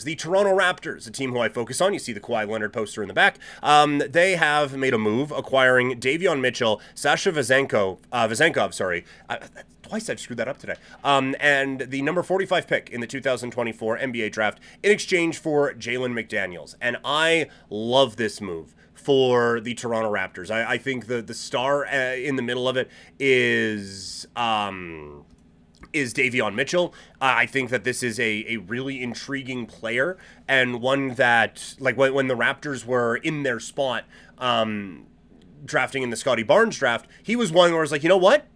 The Toronto Raptors, a team who I focus on, you see the Kawhi Leonard poster in the back, they have made a move acquiring Davion Mitchell, Sasha Vezenkov, sorry, twice I've screwed that up today, and the number 45 pick in the 2024 NBA draft in exchange for Jalen McDaniels. And I love this move for the Toronto Raptors. I think the star in the middle of it is Davion Mitchell. I think that this is a really intriguing player, and one that, like, when the Raptors were in their spot drafting in the Scottie Barnes draft, he was one where I was like, you know what?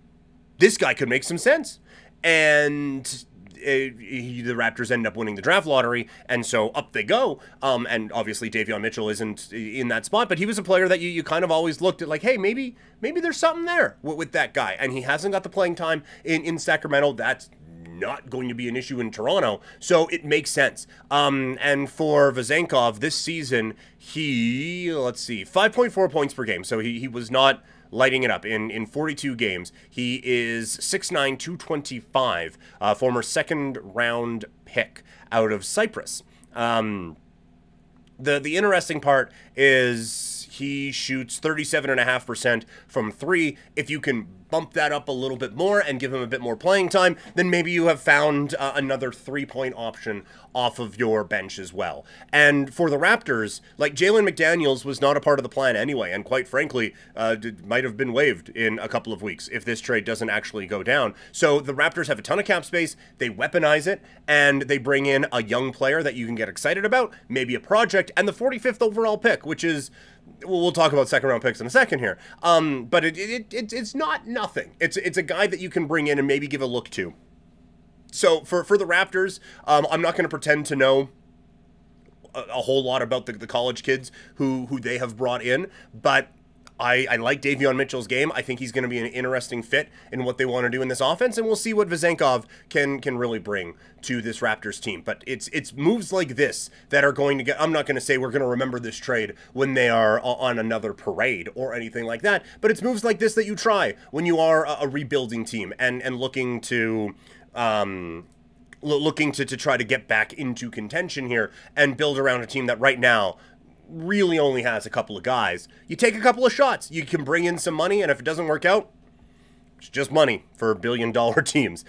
This guy could make some sense. And the Raptors end up winning the draft lottery, and so up they go. And obviously Davion Mitchell isn't in that spot, but he was a player that you kind of always looked at like, hey, maybe there's something there with that guy. And he hasn't got the playing time in Sacramento. That's not going to be an issue in Toronto, so it makes sense. And for Vezenkov this season, let's see, 5.4 points per game, so he was not lighting it up in 42 games. He is 6'9", 225, former second-round pick out of Cyprus. The interesting part is he shoots 37.5% from three. If you can bump that up a little bit more and give him a bit more playing time, then maybe you have found another three-point option off of your bench as well. And for the Raptors, like, Jalen McDaniels was not a part of the plan anyway, and quite frankly, might have been waived in a couple of weeks if this trade doesn't actually go down. So the Raptors have a ton of cap space, they weaponize it, and they bring in a young player that you can get excited about, maybe a project, and the 45th overall pick, which is, we'll talk about second-round picks in a second here, but it's not nothing. It's a guy that you can bring in and maybe give a look to. So for the Raptors, I'm not going to pretend to know a whole lot about the college kids who they have brought in, but I like Davion Mitchell's game. I think he's going to be an interesting fit in what they want to do in this offense, and we'll see what Vezenkov can really bring to this Raptors team. But it's moves like this that are going to get, I'm not going to say we're going to remember this trade when they are on another parade or anything like that, but it's moves like this that you try when you are a rebuilding team and looking to try to get back into contention here and build around a team that right now really only has a couple of guys. You take a couple of shots, you can bring in some money, and if it doesn't work out, it's just money for billion-dollar teams.